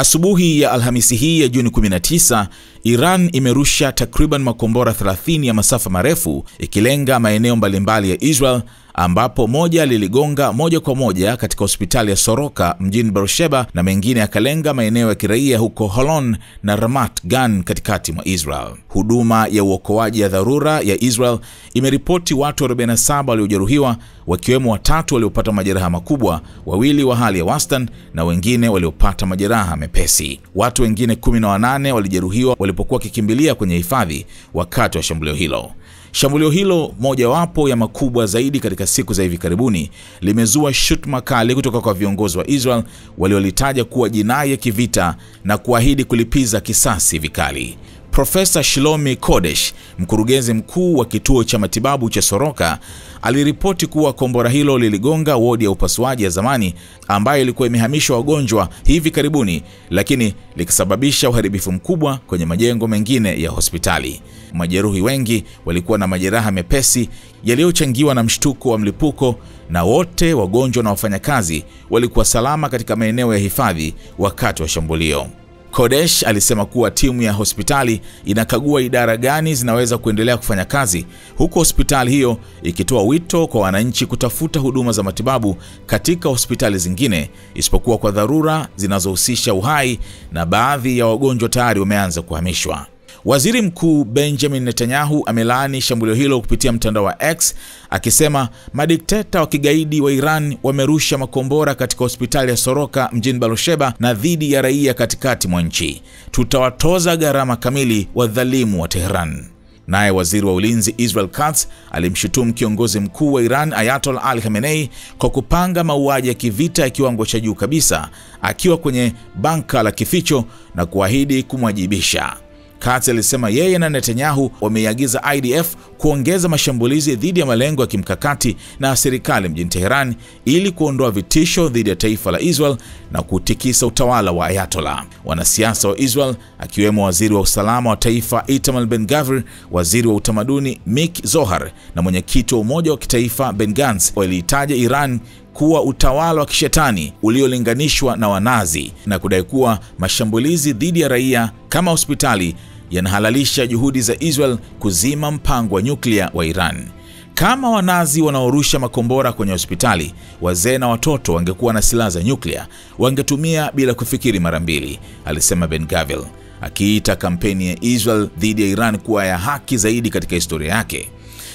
Asubuhi ya Alhamisi hii ya Juni 19, Iran imerusha takriban makombora 30 ya masafa marefu ikilenga maeneo mbalimbali ya Israel, ambapo moja liligonga moja kwa moja katika hospitali ya Soroka mjini Beersheba na mengine yakalenga maeneo ya kiraia huko Holon na Ramat Gan katikati mwa Israel. Huduma ya uokoaji ya dharura ya Israel imeripoti watu 47 waliojeruhiwa, wakiwemo 3 waliopata majeraha makubwa, 2 wa hali ya wastani na wengine waliopata majeraha mepesi. Watu wengine 18 walijeruhiwa walipokuwa kikimbilia kwenye hifadhi wakati wa shambulio hilo. Shambulio hilo, mojawapo ya makubwa zaidi katika siku za hivi karibuni, limezua shutuma kali kutoka kwa viongozi wa Israel waliolitaja kuwa jinai ya kivita na kuahidi kulipiza kisasi vikali. Profesa Shlomi Kodesh, mkurugenzi mkuu wa kituo cha matibabu cha Soroka, aliripoti kuwa kombora hilo liligonga wodi ya upasuaji ya zamani ambayo ilikuwa imehamishwa wagonjwa hivi karibuni, lakini likasababisha uharibifu mkubwa kwenye majengo mengine ya hospitali. Majeruhi wengi walikuwa na majeraha mepesi yaliyochangiwa na mshtuko wa mlipuko, na wote wagonjwa na wafanyakazi walikuwa salama katika maeneo ya hifadhi wakati wa shambulio. Kodesh alisema kuwa timu ya hospitali inakagua idara gani zinaweza kuendelea kufanya kazi, huku hospitali hiyo ikitoa wito kwa wananchi kutafuta huduma za matibabu katika hospitali zingine isipokuwa kwa dharura zinazohusisha uhai, na baadhi ya wagonjwa tayari wameanza kuhamishwa. Waziri Mkuu Benjamin Netanyahu amelaani shambulio hilo kupitia mtandao wa X, akisema madikteta wa kigaidi wa Iran wamerusha makombora katika hospitali ya Soroka mjini Beersheba na dhidi ya raia katikati mwa nchi. Tutawatoza gharama kamili wadhalimu wa Tehran. Naye waziri wa ulinzi Israel Katz alimshutumu kiongozi mkuu wa Iran Ayatollah Ali Khamenei kwa kupanga mauaji ya kivita ya kiwango cha juu kabisa akiwa kwenye banka la kificho na kuahidi kumwajibisha. Katz alisema yeye na Netanyahu wameiagiza IDF kuongeza mashambulizi dhidi ya malengo ya kimkakati na serikali mjini Tehran ili kuondoa vitisho dhidi ya taifa la Israel na kutikisa utawala wa Ayatollah. Wanasiasa wa Israel, akiwemo waziri wa usalama wa taifa Itamar Ben-Gvir, waziri wa utamaduni Mik Zohar na mwenyekiti wa Umoja wa Kitaifa Ben Gantz, waliitaja Iran kuwa utawala wa kishetani uliolinganishwa na Wanazi na kudai kuwa mashambulizi dhidi ya raia kama hospitali yanahalalisha juhudi za Israel kuzima mpango wa nyuklia wa Iran. Kama Wanazi wanaorusha makombora kwenye hospitali, wazee na watoto wangekuwa na silaha za nyuklia, wangetumia bila kufikiri mara mbili, alisema Ben-Gvir, akiita kampeni ya Israel dhidi ya Iran kuwa ya haki zaidi katika historia yake.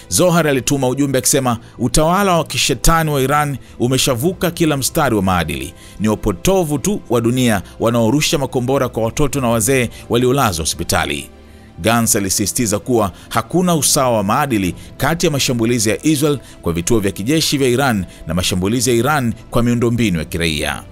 Zohar alituma ujumbe akisema utawala wa kishetani wa Iran umeshavuka kila mstari wa maadili. Ni upotovu tu wa dunia wanaorusha makombora kwa watoto na wazee waliolazwa hospitali. Gantz alisisitiza kuwa hakuna usawa wa maadili kati ya mashambulizi ya Israel kwa vituo vya kijeshi vya Iran na mashambulizi ya Iran kwa miundombinu ya kiraia.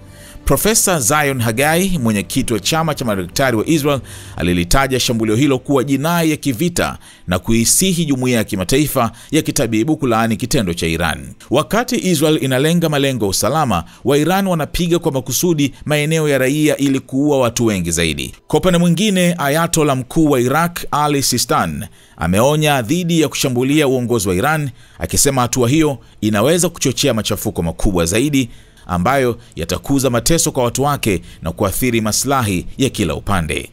Profesa Zion Hagai, mwenyekiti wa chama cha madaktari wa Israel, alilitaja shambulio hilo kuwa jinai ya kivita na kuisihi jumuiya ya kimataifa ya kitabibu kulaani kitendo cha Iran. Wakati Israel inalenga malengo ya usalama, wa Iran wanapiga kwa makusudi maeneo ya raia ili kuua watu wengi zaidi. Kwa upande mwingine, Ayatollah mkuu wa Iraq Ali Sistan ameonya dhidi ya kushambulia uongozi wa Iran, akisema hatua hiyo inaweza kuchochea machafuko makubwa zaidi ambayo yatakuza mateso kwa watu wake na kuathiri maslahi ya kila upande.